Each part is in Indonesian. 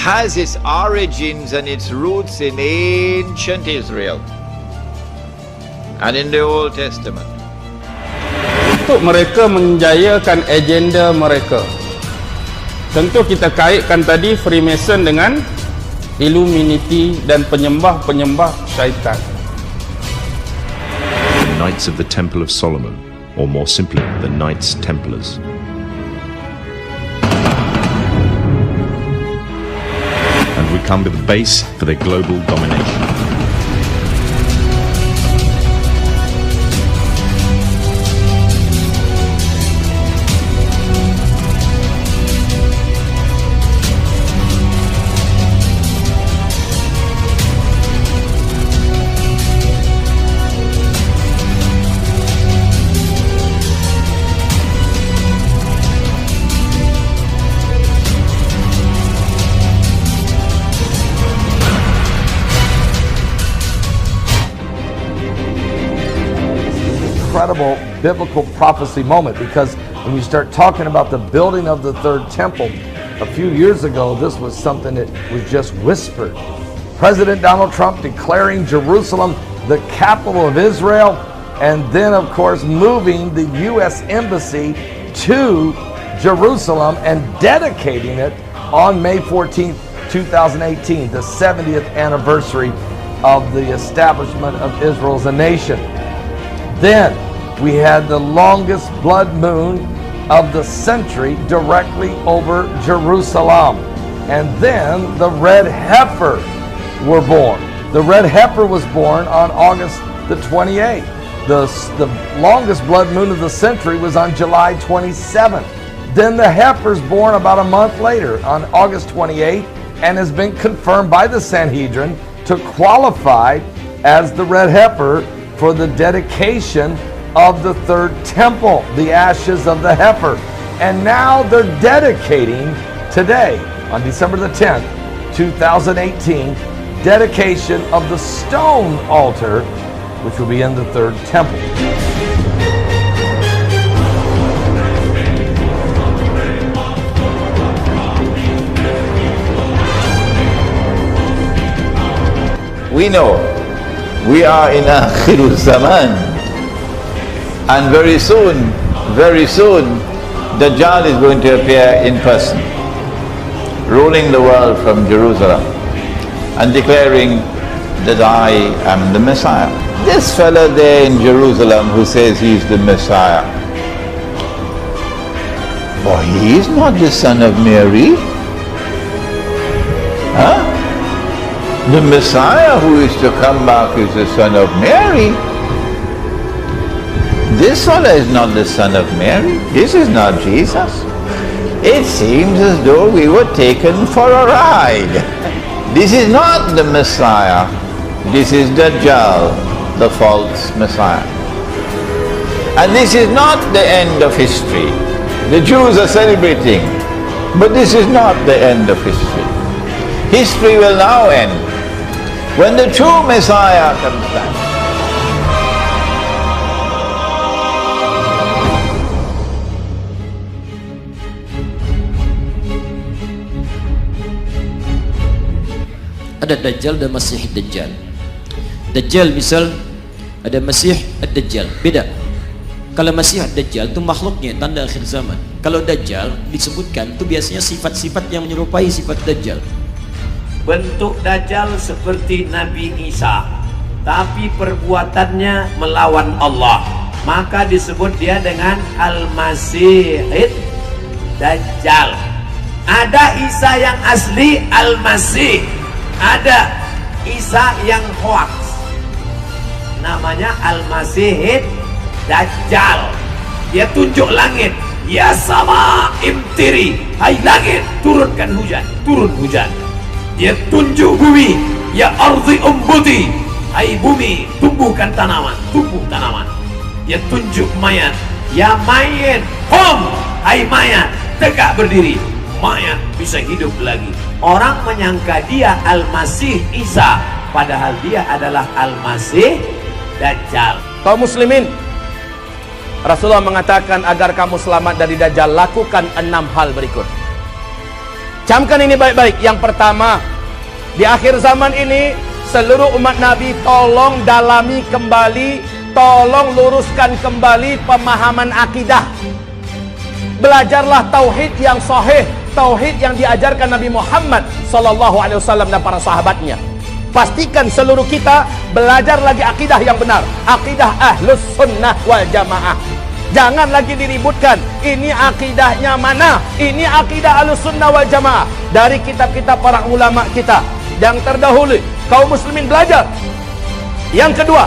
has its origins and its roots in ancient Israel and in the Old Testament. Untuk mereka menjayakan agenda mereka, tentu kita kaitkan tadi Freemason dengan Illuminati dan penyembah-penyembah syaitan. The Knights of the Temple of Solomon, or more simply, the Knights Templars. And we come to the base for their global domination. Incredible biblical prophecy moment, because when you start talking about the building of the third temple a few years ago, this was something that was just whispered. President Donald Trump declaring Jerusalem the capital of Israel, and then of course moving the U.S. Embassy to Jerusalem and dedicating it on May 14th, 2018, the 70th anniversary of the establishment of Israel as a nation. Then we had the longest blood moon of the century directly over Jerusalem. And then the red heifer were born. The red heifer was born on August the 28th. The longest blood moon of the century was on July 27th. Then the heifer's born about a month later on August 28th and has been confirmed by the Sanhedrin to qualify as the red heifer for the dedication of the third temple, the ashes of the heifer. And now they're dedicating today, on December the 10th, 2018, dedication of the stone altar, which will be in the third temple. We know we are in Akhirul Zaman, and very soon, Dajjal is going to appear in person, ruling the world from Jerusalem and declaring that I am the Messiah. This fellow there in Jerusalem who says he's the Messiah, boy, he is not the son of Mary. Huh? The Messiah who is to come back is the son of Mary. This fellow is not the son of Mary. This is not Jesus. It seems as though we were taken for a ride. This is not the Messiah. This is Dajjal, the false Messiah. And this is not the end of history. The Jews are celebrating, but this is not the end of history. History will now end when the true Messiah comes back. Ada Dajjal dan Masih Dajjal. Dajjal misal ada Masih Dajjal, beda. Kalau Masih Dajjal itu makhluknya tanda akhir zaman. Kalau Dajjal disebutkan itu biasanya sifat-sifat yang menyerupai sifat Dajjal. Bentuk Dajjal seperti Nabi Isa, tapi perbuatannya melawan Allah, maka disebut dia dengan Al-Masih Dajjal. Ada Isa yang asli Al-Masih, ada Isa yang hoax, namanya Al-Masih Dajjal. Dia tunjuk langit, ya sama imtiri, hai langit turunkan hujan, turun hujan. Dia tunjuk bumi, ya ardi umbuti, hai bumi tumbuhkan tanaman, tumbuh tanaman. Dia tunjuk mayat, ya mayat hom, hai mayat tegak berdiri, mayat bisa hidup lagi. Orang menyangka dia Al-Masih Isa, padahal dia adalah Al-Masih Dajjal. Kaum muslimin, Rasulullah mengatakan agar kamu selamat dari Dajjal, lakukan 6 hal berikut. Camkan ini baik-baik. Yang pertama, di akhir zaman ini seluruh umat Nabi tolong dalami kembali, tolong luruskan kembali pemahaman akidah. Belajarlah tauhid yang sahih, tauhid yang diajarkan Nabi Muhammad SAW dan para sahabatnya. Pastikan seluruh kita belajar lagi akidah yang benar, akidah Ahlus Sunnah wal Jamaah. Jangan lagi diributkan, ini akidahnya mana, ini akidah Ahlus Sunnah wal Jamaah. Dari kitab-kitab para ulama kita yang terdahulu, kaum muslimin belajar. Yang kedua,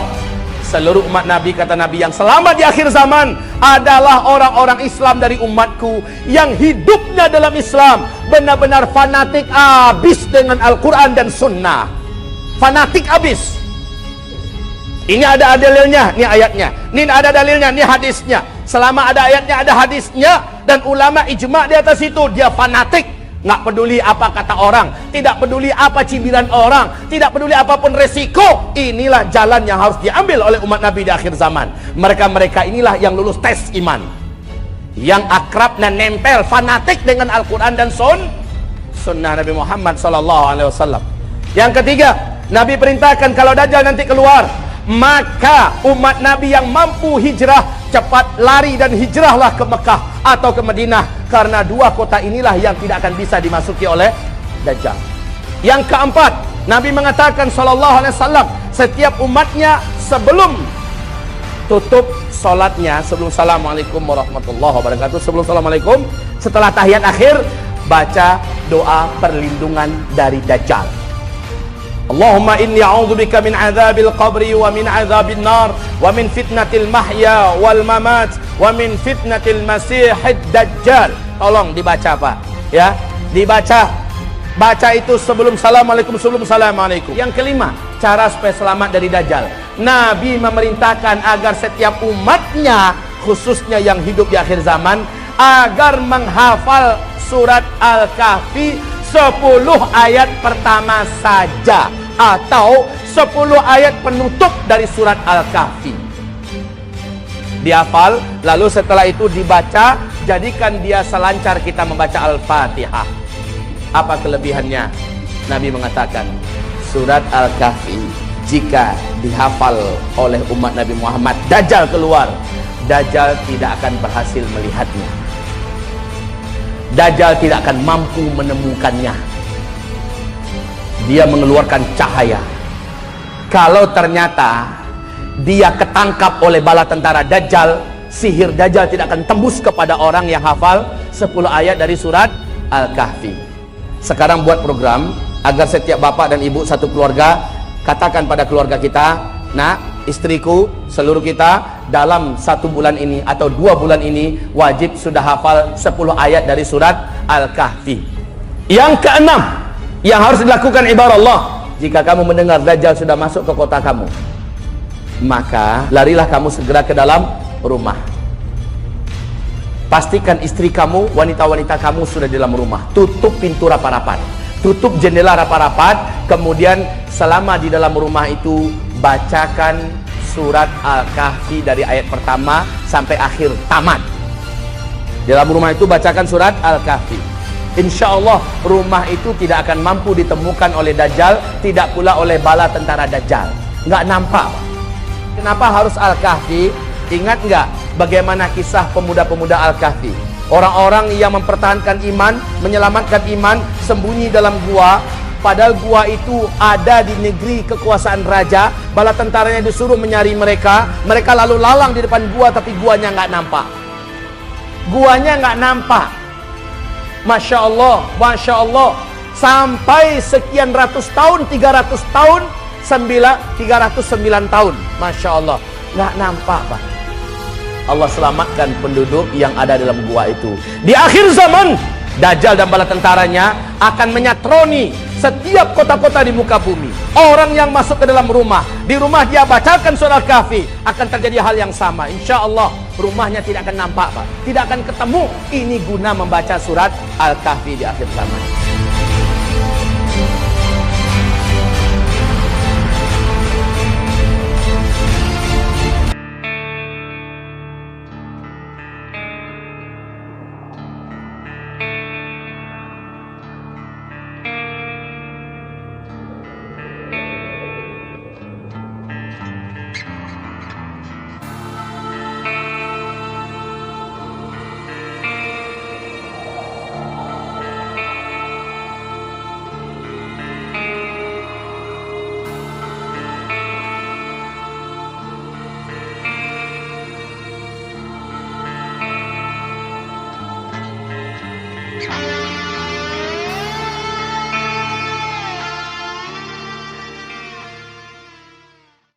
seluruh umat Nabi, kata Nabi, yang selamat di akhir zaman adalah orang-orang Islam dari umatku yang hidupnya dalam Islam benar-benar fanatik habis dengan Al-Quran dan Sunnah. Fanatik habis. Ini ada dalilnya, ini ayatnya. Ini ada dalilnya, ini hadisnya. Selama ada ayatnya, ada hadisnya, dan ulama ijma di atas itu, dia fanatik. Nggak peduli apa kata orang, tidak peduli apa cibiran orang, tidak peduli apapun resiko. Inilah jalan yang harus diambil oleh umat Nabi di akhir zaman. Mereka-mereka inilah yang lulus tes iman, yang akrab dan nempel, fanatik dengan Al-Quran dan Sunnah Nabi Muhammad SAW. Yang ketiga, Nabi perintahkan kalau Dajjal nanti keluar, maka umat Nabi yang mampu hijrah cepat lari dan hijrahlah ke Mekah atau ke Madinah, karena dua kota inilah yang tidak akan bisa dimasuki oleh Dajjal. Yang keempat, Nabi mengatakan SAW, setiap umatnya sebelum tutup solatnya, sebelum Assalamualaikum warahmatullahi wabarakatuh, sebelum Assalamualaikum, setelah tahiyat akhir, baca doa perlindungan dari Dajjal. Allahumma inni a'udzubika min adzabil qabri wa min adzabil nar wa min fitnatil mahya wal mamat wa min fitnatil masihid dajjal. Tolong dibaca Pak, ya, dibaca. Baca itu sebelum Assalamualaikum, sebelum Assalamualaikum. Yang kelima, cara supaya selamat dari Dajjal. Nabi memerintahkan agar setiap umatnya, khususnya yang hidup di akhir zaman, agar menghafal surat Al-Kahfi 10 ayat pertama saja, atau 10 ayat penutup dari surat Al-Kahfi. Dihafal, lalu setelah itu dibaca, jadikan dia selancar kita membaca Al-Fatihah. Apa kelebihannya? Nabi mengatakan, surat Al-Kahfi jika dihafal oleh umat Nabi Muhammad, Dajjal keluar, Dajjal tidak akan berhasil melihatnya. Dajjal tidak akan mampu menemukannya. Dia mengeluarkan cahaya. Kalau ternyata dia ketangkap oleh bala tentara Dajjal, sihir Dajjal tidak akan tembus kepada orang yang hafal 10 ayat dari surat Al-Kahfi. Sekarang buat program agar setiap bapak dan ibu satu keluarga katakan pada keluarga kita, nak, istriku, seluruh kita dalam 1 bulan ini atau 2 bulan ini wajib sudah hafal 10 ayat dari surat Al-Kahfi. Yang keenam yang harus dilakukan ibarat Allah, jika kamu mendengar Dajjal sudah masuk ke kota kamu, maka larilah kamu segera ke dalam rumah. Pastikan istri kamu, wanita-wanita kamu sudah di dalam rumah. Tutup pintu rapat-rapat, tutup jendela rapat-rapat. Kemudian selama di dalam rumah itu bacakan surat Al-Kahfi dari ayat pertama sampai akhir tamat. Di dalam rumah itu bacakan surat Al-Kahfi. Insya Allah rumah itu tidak akan mampu ditemukan oleh Dajjal, tidak pula oleh bala tentara Dajjal. Nggak nampak. Kenapa harus Al-Kahfi? Ingat nggak bagaimana kisah pemuda-pemuda Al-Kahfi? Orang-orang yang mempertahankan iman, menyelamatkan iman, sembunyi dalam gua. Padahal gua itu ada di negeri kekuasaan raja. Bala tentaranya disuruh mencari mereka. Mereka lalu lalang di depan gua, tapi guanya nggak nampak. Guanya nggak nampak. Masya Allah, Masya Allah. Sampai sekian ratus tahun, 300 tahun, 309 tahun. Masya Allah, nggak nampak Pak. Allah selamatkan penduduk yang ada dalam gua itu. Di akhir zaman, Dajjal dan bala tentaranya akan menyatroni setiap kota-kota di muka bumi. Orang yang masuk ke dalam rumah, di rumah dia bacakan surat Kahfi, akan terjadi hal yang sama. Insya Allah rumahnya tidak akan nampak Pak, tidak akan ketemu. Ini guna membaca surat Al-Kahfi di akhir zaman.